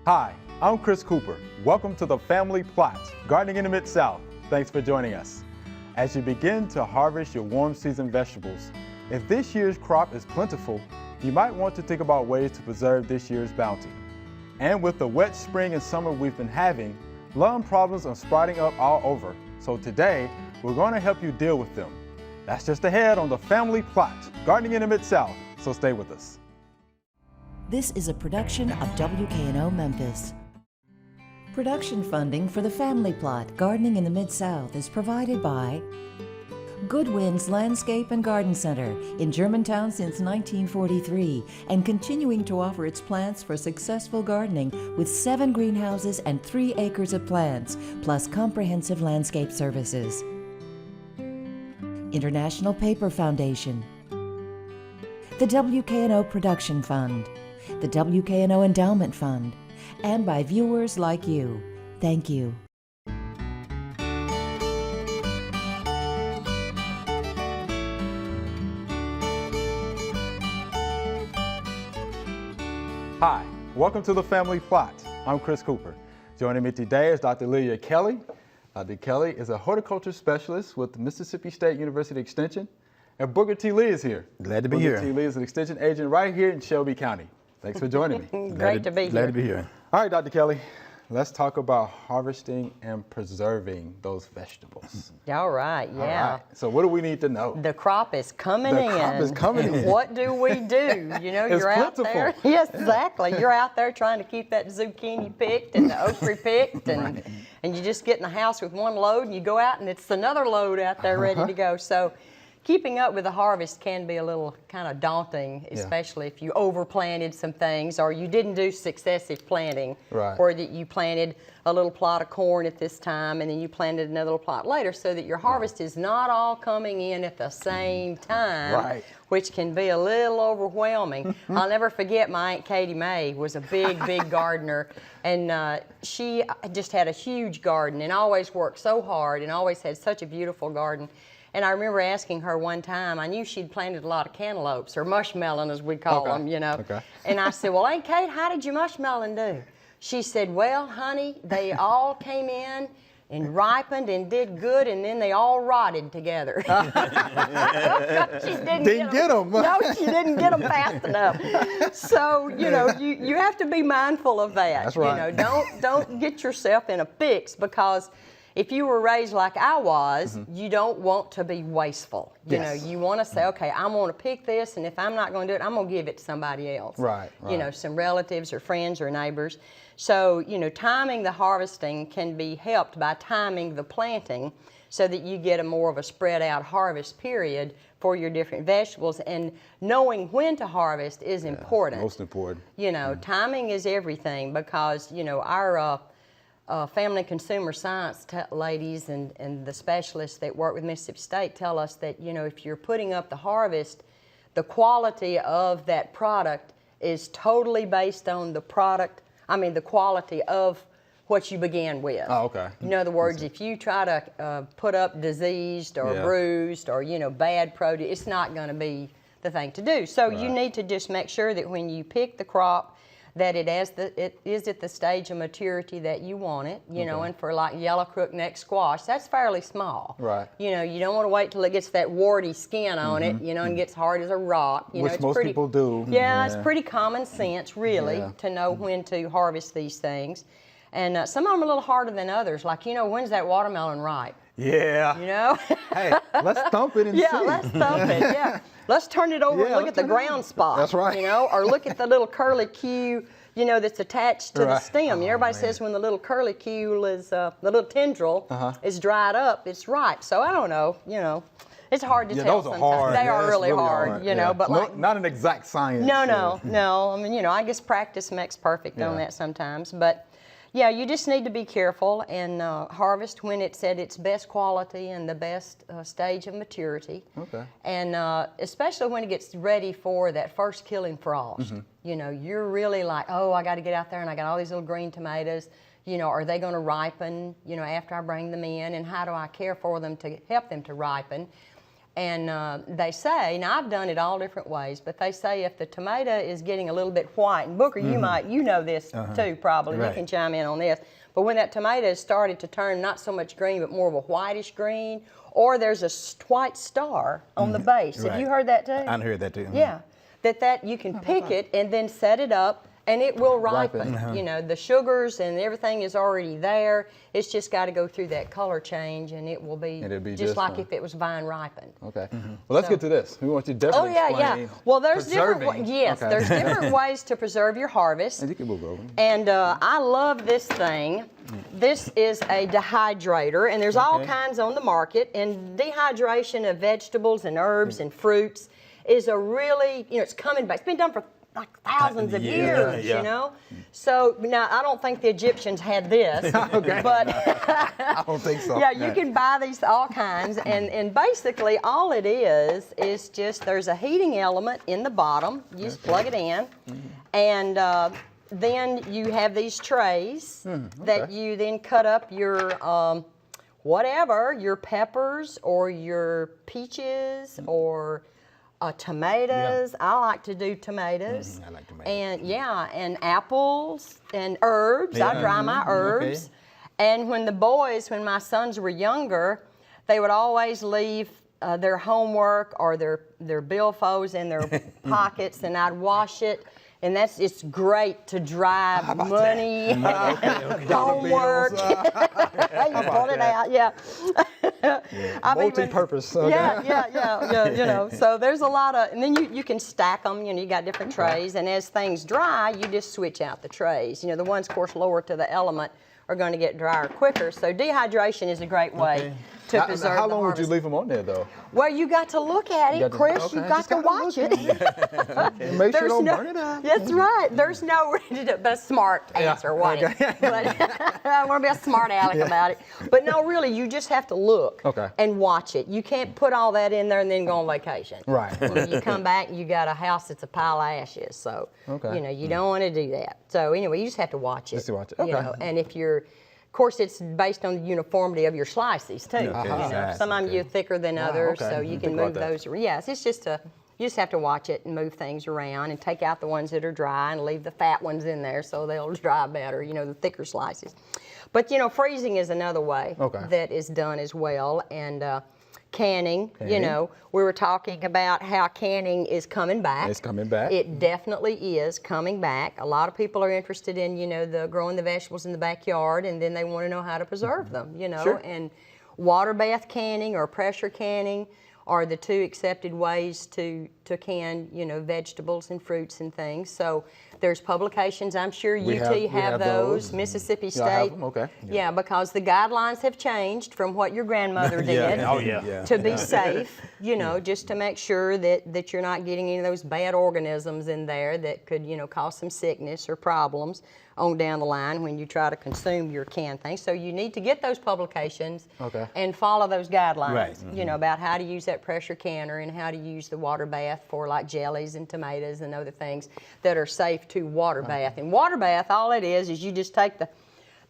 Hi, I'm Chris Cooper. Welcome to the Family Plot, Gardening in the Mid-South. Thanks for joining us. As you begin to harvest your warm season vegetables, if this year's crop is plentiful, you might want to think about ways to preserve this year's bounty. And with the wet spring and summer we've been having, lawn problems are sprouting up all over. So today, we're going to help you deal with them. That's just ahead on the Family Plot, Gardening in the Mid-South, so stay with us. This is a production of WKNO Memphis. Production funding for the Family Plot, Gardening in the Mid-South is provided by Goodwin's Landscape and Garden Center in Germantown since 1943 and continuing to offer its plants for successful gardening with 7 greenhouses and 3 acres of plants, plus comprehensive landscape services. International Paper Foundation, the WKNO Production Fund, the WKNO Endowment Fund, and by viewers like you. Thank you. Hi, welcome to the Family Plot. I'm Chris Cooper. Joining me today is Dr. Leah Kelly. Dr. Kelly is a horticulture specialist with Mississippi State University Extension. And Booker T. Lee is here. Glad to be here. Booker T. Lee is an extension agent right here in Shelby County. Thanks for joining me. Great to be here. Glad to be here. All right, Dr. Kelly, let's talk about harvesting and preserving those vegetables. All right, yeah. All right. So what do we need to know? The crop is coming in. The crop is coming in. What do we do? You know, It's you're out plentiful. there. Yes, exactly. You're out there trying to keep that zucchini picked and the okra picked, and and you just get in the house with one load, and you go out, and it's another load out there ready to go. So keeping up with the harvest can be a little kind of daunting, especially if you overplanted some things or you didn't do successive planting, or that you planted a little plot of corn at this time and then you planted another little plot later, so that your harvest is not all coming in at the same time, which can be a little overwhelming. I'll never forget my Aunt Katie May was a big, big gardener, and she just had a huge garden and always worked so hard and always had such a beautiful garden. And I remember asking her one time, I knew she'd planted a lot of cantaloupes, or mushmelon as we call them, you know. And I said, well, Aunt Kate, how did your mushmelon do? She said, well, honey, they all came in and ripened and did good, and then they all rotted together. She didn't get them. No, she didn't get them fast enough. So, you know, you have to be mindful of that. That's right. You know, don't get yourself in a fix, because if you were raised like I was, you don't want to be wasteful. You know, you want to say, okay, I'm going to pick this, and if I'm not going to do it, I'm going to give it to somebody else. You know, some relatives or friends or neighbors. So, you know, timing the harvesting can be helped by timing the planting so that you get a more of a spread out harvest period for your different vegetables. And knowing when to harvest is important. Most important. You know, timing is everything, because, you know, our family consumer science ladies and the specialists that work with Mississippi State tell us that, you know, if you're putting up the harvest, the quality of that product is totally based on the the quality of what you began with. Oh, okay. In other words, if you try to put up diseased or bruised or, you know, bad produce, it's not going to be the thing to do. So you need to just make sure that when you pick the crop, that it is at the stage of maturity that you want it, you know, and for like yellow crookneck squash, that's fairly small. You know, you don't want to wait till it gets that warty skin on it, you know, and gets hard as a rock. You know, Which most people do. Yeah, it's pretty common sense, really, to know when to harvest these things. And some of them are a little harder than others. Like, you know, when's that watermelon ripe? Yeah. You know? Hey, let's thump it and see. Let's thump it, Let's turn it over and look at the ground spot. That's right. You know, or look at the little curlicue, you know, that's attached to the stem. Everybody says when the little curlicue is, the little tendril is dried up, it's ripe. So I don't know, you know. It's hard to tell those sometimes. Are hard. They are really hard, you know. But like, not an exact science. No. I mean, you know, I guess practice makes perfect on that sometimes. But yeah, you just need to be careful and harvest when it's at its best quality and the best stage of maturity. And especially when it gets ready for that first killing frost. You know, you're really like, oh, I got to get out there and I got all these little green tomatoes. You know, are they going to ripen, you know, after I bring them in? And how do I care for them to help them to ripen? And they say, now I've done it all different ways, but they say if the tomato is getting a little bit white, and Booker, you know this too probably, you can chime in on this, but when that tomato has started to turn not so much green, but more of a whitish green, or there's a white star on the base. Have you heard that too? I heard that too. Yeah, that you can pick it and then set it up, and it will ripen. You know, the sugars and everything is already there. It's just got to go through that color change, and it will be, just like if it was vine ripened. Okay. Well, let's get to this. We want you to definitely explain Well, there's preserving. there's different ways to preserve your harvest. And you can move over. And I love this thing. This is a dehydrator, and there's all kinds on the market. And dehydration of vegetables and herbs and fruits is a really, it's coming back. It's been done for like thousands of years, you know? So now I don't think the Egyptians had this, but I don't think so. Yeah, you can buy these all kinds, and basically all it is just there's a heating element in the bottom. You just plug it in, and then you have these trays that you then cut up your whatever, your peppers or your peaches or tomatoes. I like to do tomatoes. I like tomatoes. And and apples and herbs. I dry my herbs. And when my sons were younger, they would always leave their homework or their billfolds in their pockets, and I'd wash it. And it's great to drive money, homework. You pull it out, Multi-purpose. Yeah. So there's a lot of, and then you can stack them. You got different trays, and as things dry, you just switch out the trays. The ones, of course, lower to the element are going to get drier quicker. So dehydration is a great way to preserve How the long would harvest. you leave them on there, though? Well, you got to look at it, Chris. You got to watch it. Make sure you don't burn it out. That's right. The's no that's smart answer, wasn't it? But I want to be a smart aleck about it. But no, really, you just have to look and watch it. You can't put all that in there and then go on vacation. Right. You come back and you got a house that's a pile of ashes. So you don't want to do that. So anyway, you just have to watch it. Just to watch it. And if you're, of course, it's based on the uniformity of your slices too. Some of them you're thicker than others, so you can move those. Yes, it's just you just have to watch it and move things around and take out the ones that are dry and leave the fat ones in there so they'll dry better. The thicker slices. But freezing is another way that is done as well, and canning. We were talking about how canning is coming back. It's coming back. It definitely is coming back. A lot of people are interested in, growing the vegetables in the backyard, and then they want to know how to preserve them, and water bath canning or pressure canning are the two accepted ways to can, vegetables and fruits and things. So there's publications, I'm sure UT have those, Mississippi State. Have them? Okay. Yeah, because the guidelines have changed from what your grandmother did to be safe, just to make sure that you're not getting any of those bad organisms in there that could, cause some sickness or problems on down the line when you try to consume your canned things. So you need to get those publications and follow those guidelines, about how to use that pressure canner and how to use the water bath for like jellies and tomatoes and other things that are safe to water bath. And water bath, all it is you just take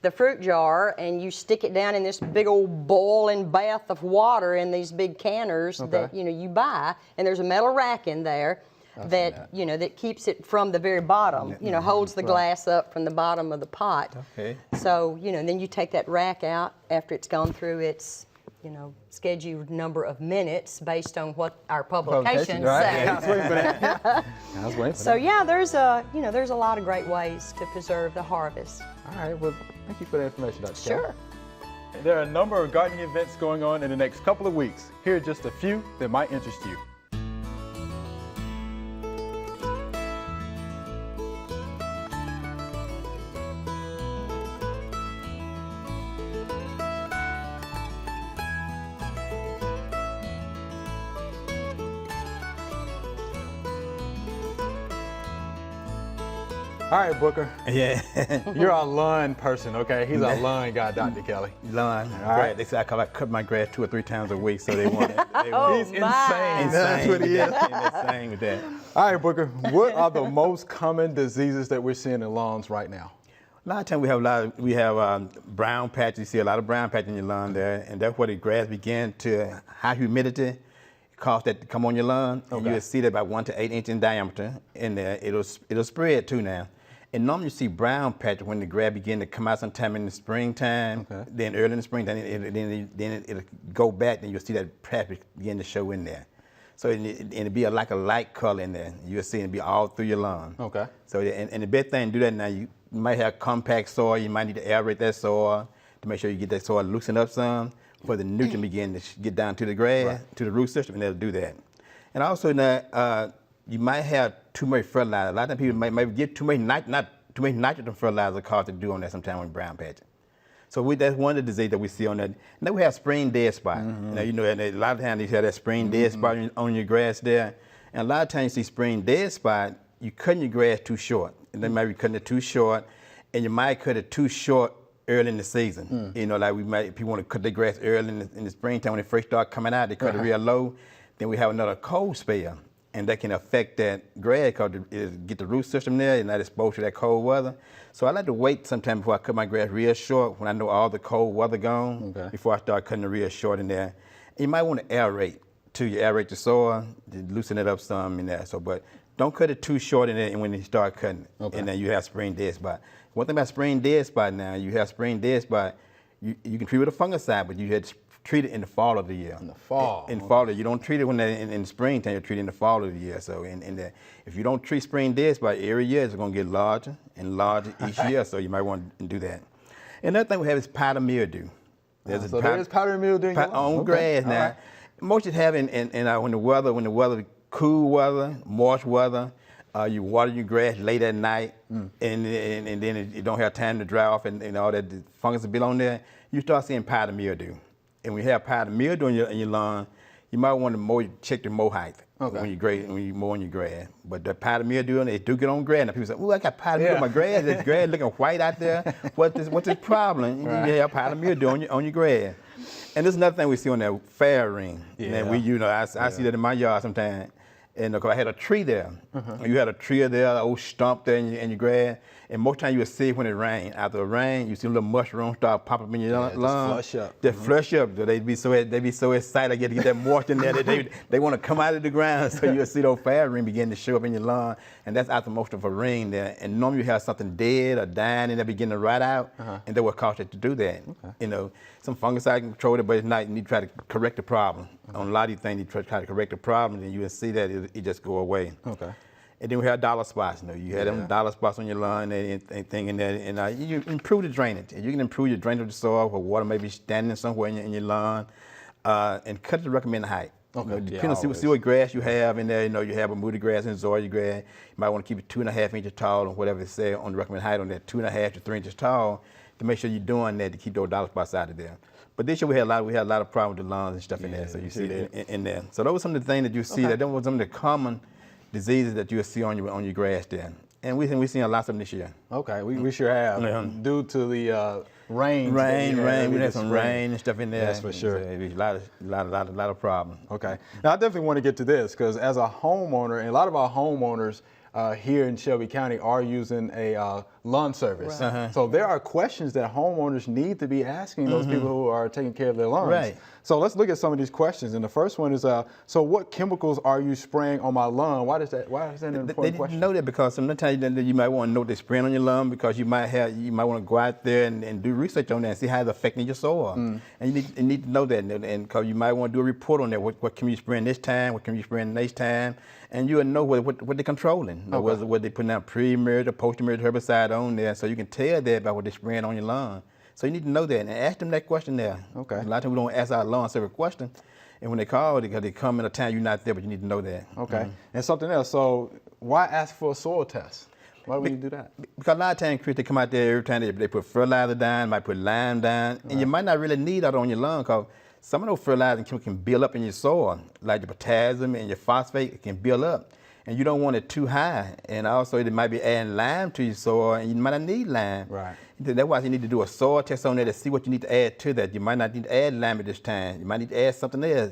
the fruit jar and you stick it down in this big old boiling bath of water in these big canners that you buy, and there's a metal rack in there that keeps it from the very bottom, holds the glass up from the bottom of the pot. So, then you take that rack out after it's gone through its, scheduled number of minutes based on what our publications say. I was waiting for that. So there's a lot of great ways to preserve the harvest. All right, well, thank you for the information, Dr. Sure. Kelly. There are a number of gardening events going on in the next couple of weeks. Here are just a few that might interest you. All right, Booker. Yeah. You're a lawn person, okay? He's a lawn guy, Dr. Kelly. Lawn. All right. They say I cut my grass 2 or 3 times a week, so they want it. He's insane. That's what he is. Insane with that. All right, Booker. What are the most common diseases that we're seeing in lawns right now? A lot of times we have brown patches. You see a lot of brown patches in your lawn there, and that's where the grass begin to high humidity. cause that to come on your lawn, and Okay. you'll see that about 1 to 8 inches in diameter in there. It'll spread too now. And normally you see brown patches when the grass begin to come out sometime in the springtime, Okay. then early in the spring, then it'll go back, and you'll see that patch begin to show in there. So it'll be like a light color in there. You'll see it be all through your lawn. Okay. So and the best thing to do that now, you might have compact soil. You might need to aerate that soil to make sure you get that soil loosened up some for the nutrient begin to get down to the grass, to the root system, and they'll do that. And also now, you might have too much fertilizer. A lot of people might get too much nitrogen fertilizer cause to do on that sometimes with brown patches. So that's one of the diseases that we see on that. Now we have spring dead spot. Now, you know, and a lot of times you have that spring dead spot on your grass there. And a lot of times you see spring dead spot, you cutting your grass too short. And then might be cutting it too short, and you might cut it too short early in the season. You know, like people want to cut their grass early in the springtime when they first start coming out, they cut it real low. Then we have another cold spell, and that can affect that grass because it get the root system there and not exposed to that cold weather. So I like to wait sometime before I cut my grass real short when I know all the cold weather gone, before I start cutting it real short in there. And you might want to aerate too. You aerate the soil, to loosen it up some in there. So, but don't cut it too short in there when you start cutting it, and then you have spring dead spot. One thing about spring dead spot now, you have spring dead spot, you can treat it with a fungicide, but you had to treat it in the fall of the year. In the fall. In fall, you don't treat it when in the springtime. You treat it in the fall of the year. So, if you don't treat spring dead spot every year, it's going to get larger and larger each year. So you might want to do that. Another thing we have is powdery mildew. There's powdery mildew in your lawn? On grass now. Right. Most of it have when the weather cool weather, moist weather. You water your grass late at night, and then you don't have time to dry off, and all that fungus will be on there. You start seeing powdery mildew. And when you have powdery mildew in your lawn, you might want to check the mow height when you mow on your grass. But the powdery mildew, they do get on grass. Now people say, "Oh, I got powdery mildew on my grass. This grass looking white out there. What's this problem?" You have powdery mildew on your grass. And there's another thing we see on that fair ring. Yeah. And I see that in my yard sometimes. And I had a tree there. You had a tree there, an old stump there in your grass. And most times you will see it when it rains. After it rains, you see a little mushroom start popping up in your lawn. Just flush up. Just flush up. They be so excited to get that moisture in there that they want to come out of the ground. So you'll see those fair ring begin to show up in your lawn. And that's after most of a rain there. And normally you have something dead or dying and they begin to rot out. And that will cause it to do that. You know, some fungicide can control it, but it's not. You need to try to correct the problem. On a lot of these things, you try to correct the problem, and you will see that it just go away. Okay. And then we have dollar spots. You know, you have them dollar spots on your lawn and thing in there, and you improve the drainage. And you can improve your drainage of the soil where water may be standing somewhere in your lawn, and cut the recommended height. Okay. You know, depending on see what grass you have in there. You know, you have a Moody grass and zoysia grass. You might want to keep it 2.5 inches tall or whatever it says on the recommended height on that, 2.5 to 3 inches tall, to make sure you're doing that to keep those dollar spots out of there. But this year we had a lot of problems with the lawns and stuff in there. So you see that in there. So those were some of the things that you see. That was some of the common diseases that you'll see on your grass there. And we've seen a lot of them this year. Okay, we sure have. Due to the rain. We had some rain and stuff in there. That's for sure. So it was a lot of problems. Okay. Now I definitely want to get to this because as a homeowner, and a lot of our homeowners here in Shelby County are using a lawn service. Right. So there are questions that homeowners need to be asking those people who are taking care of their lawns. Right. So let's look at some of these questions. And the first one is, so what chemicals are you spraying on my lawn? Why is that an important They didn't question? know that because sometimes you might want to know what they're spraying on your lawn because you might want to go out there and do research on that and see how it's affecting your soil. And you need to know that, and because you might want to do a report on that. What can you spray this time? What can you spray next time? And you'll know what they're controlling. You know, whether they're putting out pre-emerge or post-emerge herbicide on there, so you can tell that about what they're spraying on your lawn. So you need to know that and ask them that question there. Okay. A lot of times we don't ask our lawn service question, and when they call, they come in a time you're not there, but you need to know that. Okay. And something else. So why ask for a soil test? Why would you do that? Because a lot of times, Chris, they come out there every time they put fertilizer down, might put lime down, and you might not really need that on your lawn because some of those fertilizers can build up in your soil, like the potassium and your phosphate, it can build up. And you don't want it too high. And also, it might be adding lime to your soil, and you might not need lime. Right. That's why you need to do a soil test on there to see what you need to add to that. You might not need to add lime at this time. You might need to add something else.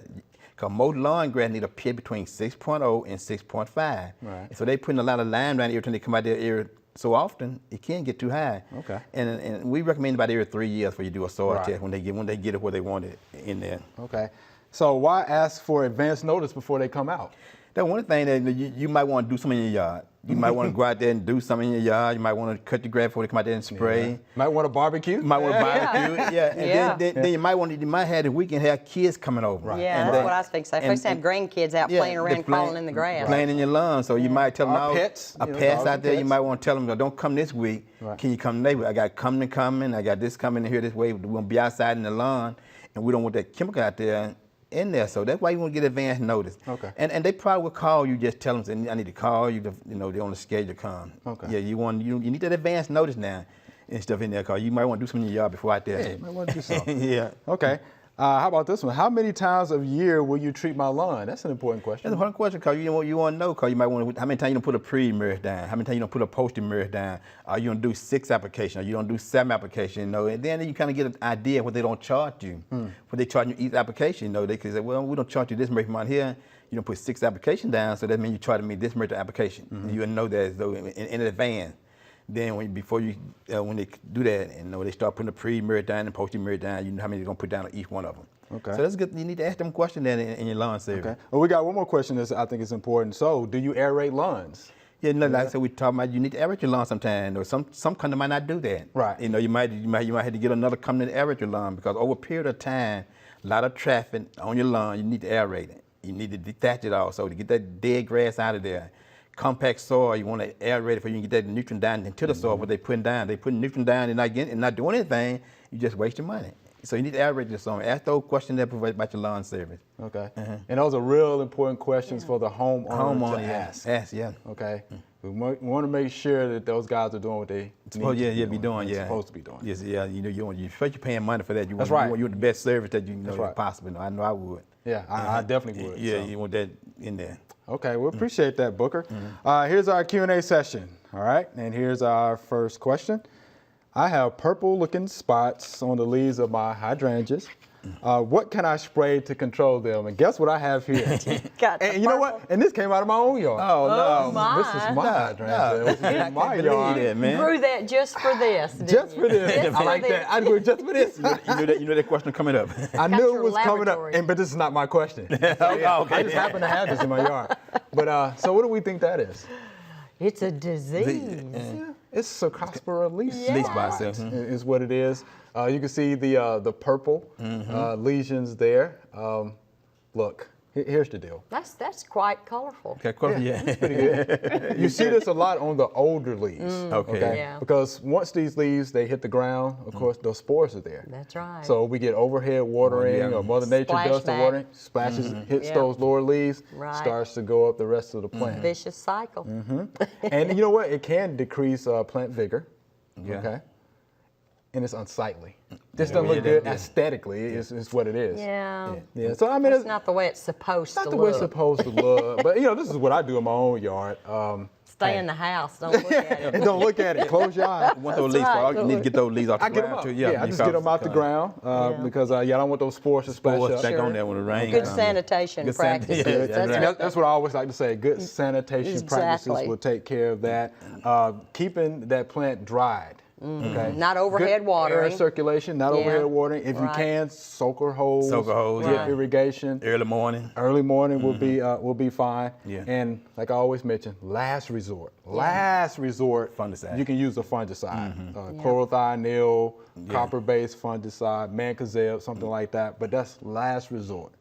Because most lawn grass need a pH between 6.0 and 6.5. Right. So they putting a lot of lime down every time they come out there every so often, it can get too high. Okay. And we recommend about every 3 years for you do a soil Right. test when they get it where they want it in there. Okay. So why ask for advance notice before they come out? That's one thing that you might want to do something in your yard. You might want to go out there and do something in your yard. You might want to cut the grass before they come out there and spray. Yeah. Might want to barbecue. Might want to barbecue. Yeah. And then you might have the weekend have kids coming over. Right. Yeah, that's what I was thinking. So first have grandkids out playing around, crawling in the grass. Playing in your lawn. So you might tell them, pets. Pets out there, you might want to tell them, don't come this week. Right. Can you come next week? I got coming. I got this coming in here this way. We're going to be outside in the lawn, and we don't want that chemical out there in there. So that's why you want to get advance notice. Okay. And they probably will call you, just tell them, I need to call you, they're on the schedule to come. Okay. Yeah, you need that advance notice now and stuff in there, because you might want to do something in your yard before out there. Yeah, you might want to do something. Yeah. Okay. How about this one? How many times a year will you treat my lawn? That's an important question. That's an important question, because you want to know, because you might want to, how many times you don't put a pre-emerge down? How many times you don't put a post-emerge down? Are you going to do 6 applications? Are you don't do 7 applications? And then you kind of get an idea of what they don't charge you. What they charge you each application, they could say, well, we don't charge you this much amount here. You don't put 6 applications down, so that means you charge me this much application. You'll know that as though in advance. Then when they do that, and they start putting the pre-emerge down and post-emerge down, you know how many they're going to put down on each one of them. Okay. So that's good. You need to ask them questions then in your lawn service. Okay. Well, we got one more question that I think is important. So, do you aerate lawns? Yeah, like I said, we talking about you need to aerate your lawn sometime, or some company might not do that. Right. You might have to get another company to aerate your lawn, because over a period of time, a lot of traffic on your lawn, you need to aerate it. You need to detach it also to get that dead grass out of there. Compact soil, you want to aerate it for you can get that nutrient down into the soil. What they putting down, they putting nutrient down and not doing anything. You just waste your money. So you need to aerate your soil. Ask those questions that about your lawn service. Okay. And those are real important questions for the homeowner to ask. Ask, yeah. Okay. We want to make sure that those guys are doing what they supposed to be doing. Yes, yeah. You're paying money for that. That's right. You want the best service that you know right. possible. I know I would. Yeah, I definitely would. Yeah, so. you want that in there. Okay, we appreciate that, Booker. Here's our Q&A session, all right? And here's our first question. I have purple-looking spots on the leaves of my hydrangeas. What can I spray to control them? And guess what I have here? And you know what? And this came out of my own yard. Oh, no. My. This is my hydrangea. This is my yard. That, man. You grew that just for this, didn't Just you? for this. I like that. I grew it just for this. You know that question coming up. I knew your it was coming up, laboratory. but this is not my question. So, yeah, I just happen to have this in my yard. But so what do we think that is? It's a disease. It's Cercospora leaf spot is what it is. You can see the purple lesions there. Look, here's the deal. That's quite colorful. Okay, yeah. Pretty good. You see this a lot on the older leaves. Okay. Yeah. Because once these leaves they hit the ground, of course those spores are there. That's right. So we get overhead watering, or Mother Nature does the Splashback. watering, splashes, hits those lower leaves, Right. starts to go up the rest of the plant. Vicious cycle. And you know what? It can decrease plant vigor. Yeah. Okay. And it's unsightly. This doesn't look good aesthetically. It's what it is. Yeah. Yeah. So I mean, It's not the way it's supposed not to the look. way it's supposed to look. But this is what I do in my own yard. Stay in the house. Don't look at it. And don't look at it. Close your eyes. Want those leaves right. You need to get those leaves off the I get them ground out. too. Yeah, I just get them out the ground because I don't want those spores to splash up. Back on there when the rain Good comes. sanitation Good practices. sanitation. That's Yeah, right. That's what I always like to say. Good sanitation practices Exactly. will take care of that. Keeping that plant dried. Okay. Not overhead Good watering. Air circulation, not Yeah. overhead watering. If you Right. can, soaker hose. Soaker hose, drip yeah. irrigation. Early morning. Early morning will be fine. Yeah. And like I always mention, last resort. Last resort. Fungicide. You can use a fungicide. Chlorothianil, copper-based fungicide, mancozeb, something like that. But that's last resort.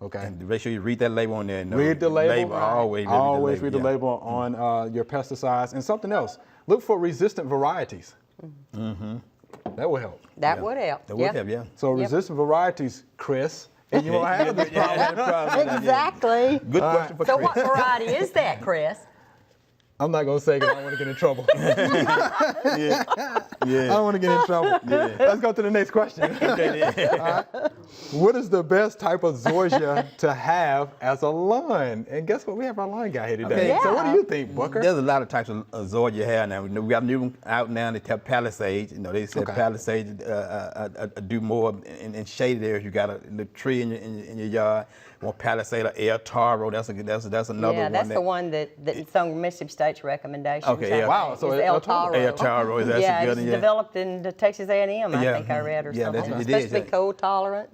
Okay. And make sure you read that label on there. Read the label. Always read the label on your pesticides. And something else, look for resistant varieties. That will help. That would help. That would help, yeah. So resistant varieties, Chris, and you won't have this problem. Exactly. Good question for So Chris. what variety is that, Chris? I'm not going to say because I don't want to get in trouble. Yeah. I don't want to get in trouble. Let's go to the next question. What is the best type of zoysia to have as a lawn? And guess what? We have our lawn guy here today. Okay. So what do you think, Booker? There's a lot of types of zoysia you have now. We got new out now. They have palisades. They said palisades do more in shaded areas. You got a tree in your yard. want Palisade or El Toro. That's another one. Yeah, that's the one that's on Mississippi State's recommendations. Okay, I wow, think, so is El El Toro. Toro. El Toro, that's yeah, a good it's one. developed in the Texas A&M, I Yeah, think I read, or yeah, something. that's It's what it supposed to is, be cold tolerant.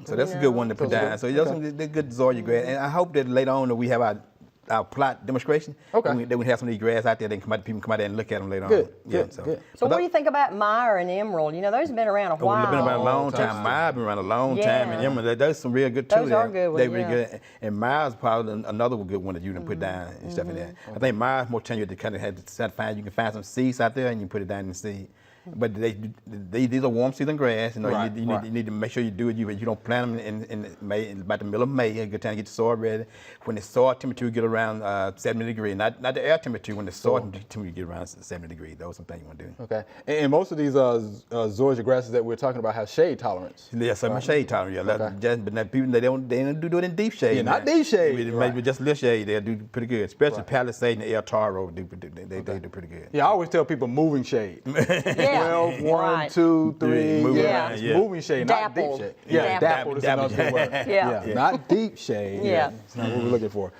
So that's a good one to put down. So those are the good Zoysia grass. And I hope that later on that we have our plot demonstration. Okay. Then we have some of these grass out there. Then people can come out there and look at them later Good, on. good, So, good. So what do you think about Meyer and Emerald? You know, those have been around a Oh, while. they've been around a long time. time. Miles been around a long Yeah. time, and Emerald, those some real good too. Those are good ones, They're really yeah. good. And Miles probably another good one that you can put down and stuff in there. I think Miles more time you to kind of have to find. You can find some seeds out there and you put it down in the seed. But these are warm season grass. You know, Right, you right. need to make sure you do it. You don't plant them in May, about the middle of May. A good time to get the soil ready. When the soil temperature get around 70 degrees, not the air temperature. When the soil temperature get around 70 degrees, those are some things you want to do. Okay. And most of these zoysia grasses that we're talking about have shade tolerance. Yeah, some shade tolerance. Yeah, Okay. but now people they don't do it in deep shade. Yeah, not deep shade, Maybe right. just little shade. They'll do pretty good, especially Right. Palisade and El Toro. They do pretty good. Yeah, I always tell people moving shade. Yeah. 12, 1, Right. 2, 3. Moving Yeah. around, It's yeah. moving shade, not Dappled. deep shade. Yeah, dappled is another good word. Yeah. Not deep shade. Yeah. It's not what we're looking for.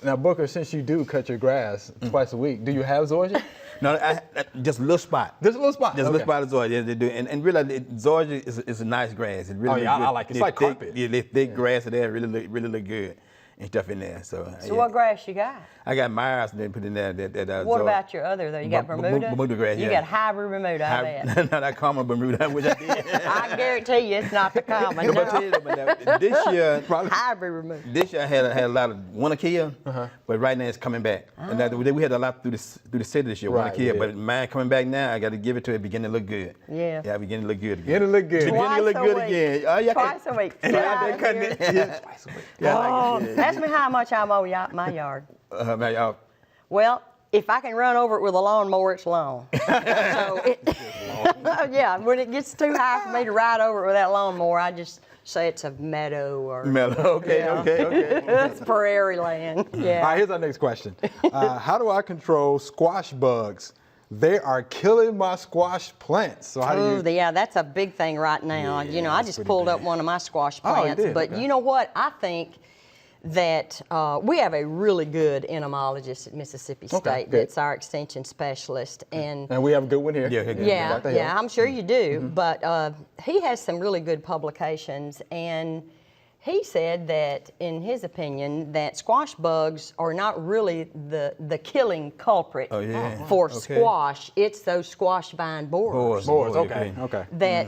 Now, Booker, since you do cut your grass twice a week, do you have zoysia? No, just a little spot. Just a little spot. Just a Okay. little spot of zoysia. Yeah, they do. And really, zoysia is a nice grass. It really yeah, look I good. like it. It's They're like thick, carpet. Yeah, they thick grass in there. Really look good and stuff in there. So So what grass you got? I got Myers and then put in there. What about your other though? You got Bermuda? Bermuda grass, You yeah. got hybrid Bermuda, I bet. Not that common Bermuda, which I did. I guarantee you it's not the common. No, but I tell you, but now, this year, Hybrid Bermuda. This year I had a lot of winter kill, but right now it's coming back. And now, we had a lot through the city this year, Right, winter kill, we did. but mine coming back now. I got to give it to it, beginning to look good. Yeah. Yeah, beginning to look good again. It'll look good. Beginning to look Twice a good week. again. Oh, yeah. Twice a week. Get Yeah, out they of cutting here. it. Yeah, twice a week. Yeah, I like it. Ask me how much I mow my yard. Man, y'all. Well, if I can run over it with a lawnmower, it's long. Yeah, when it gets too high for me to ride over it with that lawnmower, I just say it's a meadow or Mellow. Okay, Yeah. okay. it's prairie land. Yeah. All right, here's our next question. How do I control squash bugs? They are killing my squash plants. So how do you? Yeah, that's a big thing right now. Yeah, You know, I that's just pretty pulled up big. one of my squash Oh, you plants. did? But Okay. you know what? I think that we have a really good entomologist at Mississippi State good. that's our extension specialist. And And we have a good one here. Yeah, good. yeah, Dr. Hill. I'm sure you do. But he has some really good publications, and he said that, in his opinion, that squash bugs are not really the killing culprit for Okay. squash. It's those squash vine borers. Boards, okay.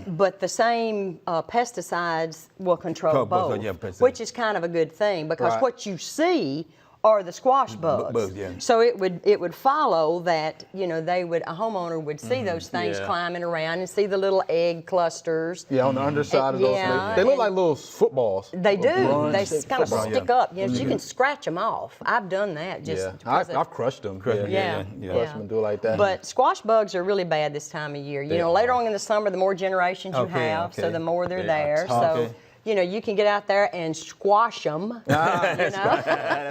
But the same pesticides will control Control both, both, yeah, pesticides. which is kind of a good thing because Right. what you see are the squash bugs. bugs, yeah. So it would follow that a homeowner would see those things Yeah. climbing around and see the little egg clusters. Yeah, on the underside of those Yeah, things. They look and- like little footballs. They do. Little They bronze kind of footballs. stick up. You can scratch them off. I've done that. Just Yeah, because of- I've crushed them. Crushed them, yeah, yeah. Crushed them and do it like that. But squash bugs are really bad this time of year. They Later are. on in the summer, the more generations you Okay, have, so okay. the more they're They are there. tough. So, Okay. you can get out there and squash them. That's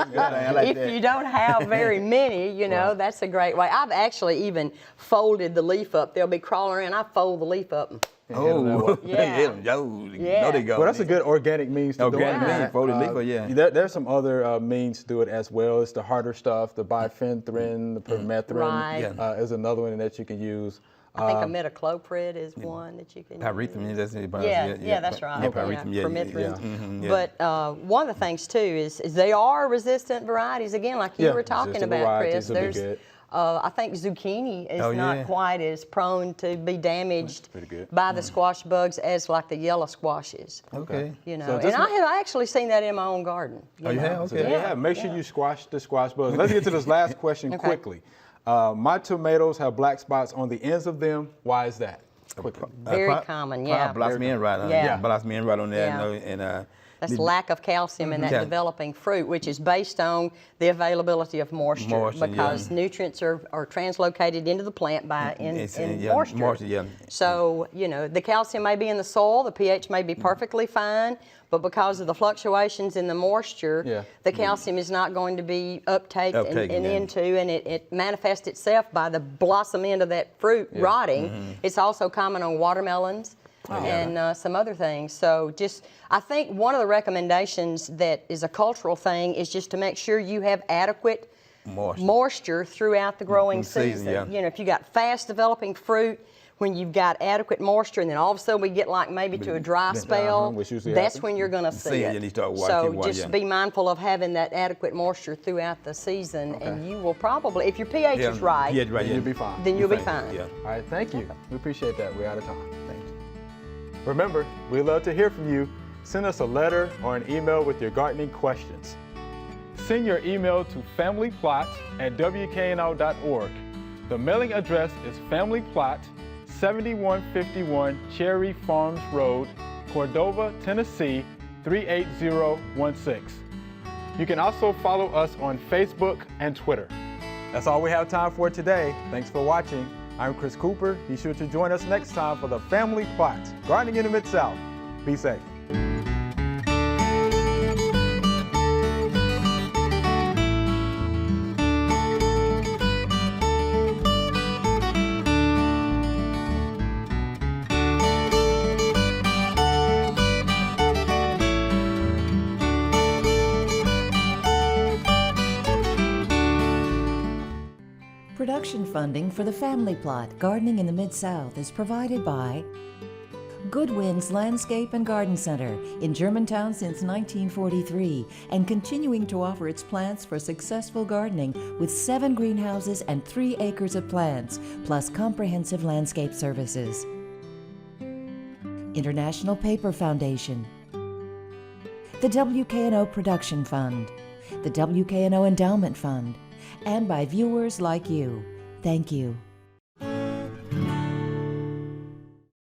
good. I like If that. you don't have very many, that's a great way. I've actually even folded the leaf up. They'll be crawling around. I fold the leaf up. Oh, Yeah. yeah. No, they go. Well, that's a good organic means to do it. Organic means, folded leaf, yeah. There's some other means to do it as well. It's the harder stuff, the bifenthrin, the permethrin Right. is another one that you can use. I think imidacloprid is one that you can Pyrethrum, use. that's it. Yeah, that's right. Yeah, pyrethrum, yeah. Permethrin. Mhm, yeah. But one of the things too is they are resistant varieties. Again, like you Yeah, were talking resistant about, Chris. varieties would be good. I think zucchini is Oh, not yeah. quite as prone to be damaged pretty good. by the squash bugs as like the yellow squashes. Okay. So And just I have actually seen that in my own garden. Oh, you have? So Okay. yeah, make sure you squash the squash bugs. Let's get to this last question Okay. quickly. My tomatoes have black spots on the ends of them. Why is that? Quickly. Very common, yeah. Blossom in right on Yeah. Blossom in right on there. Yeah. And That's lack of calcium in that Yeah. developing fruit, which is based on the availability of moisture, Moisture, because yeah. nutrients are translocated into the plant by in yeah, moisture. moisture, yeah. So, the calcium may be in the soil, the pH may be perfectly fine, but because of the fluctuations in the moisture, Yeah. the calcium is not going to be uptaken Uptaken, yeah. into, and it manifests itself by the blossom end of that fruit rotting. It's also common on watermelons. and some other things. So I think one of the recommendations that is a cultural thing is just to make sure you have adequate moisture throughout the growing season. Yeah. You know, if you got fast developing fruit, when you've got adequate moisture, and then all of a sudden we get like maybe to a dry spell, which usually that's happens. when you're going to see it. You need to start So watching, just be mindful of having that adequate moisture throughout the season, and you will probably, if your pH is right, right, You'll be fine. then you'll be fine. Yeah. All right, thank you. We appreciate that. We're out of time. Thank you. Remember, we love to hear from you. Send us a letter or an email with your gardening questions. Send your email to familyplot@wkno.org. The mailing address is Family Plot, 7151 Cherry Farms Road, Cordova, Tennessee, 38016. You can also follow us on Facebook and Twitter. That's all we have time for today. Thanks for watching. I'm Chris Cooper. Be sure to join us next time for the Family Plot, Gardening in the Mid-South. Be safe. Production funding for the Family Plot, Gardening in the Mid-South is provided by Good Winds Landscape and Garden Center in Germantown since 1943 and continuing to offer its plants for successful gardening with 7 greenhouses and 3 acres of plants, plus comprehensive landscape services. International Paper Foundation, the WKNO Production Fund, the WKNO Endowment Fund, and by viewers like you. Thank you.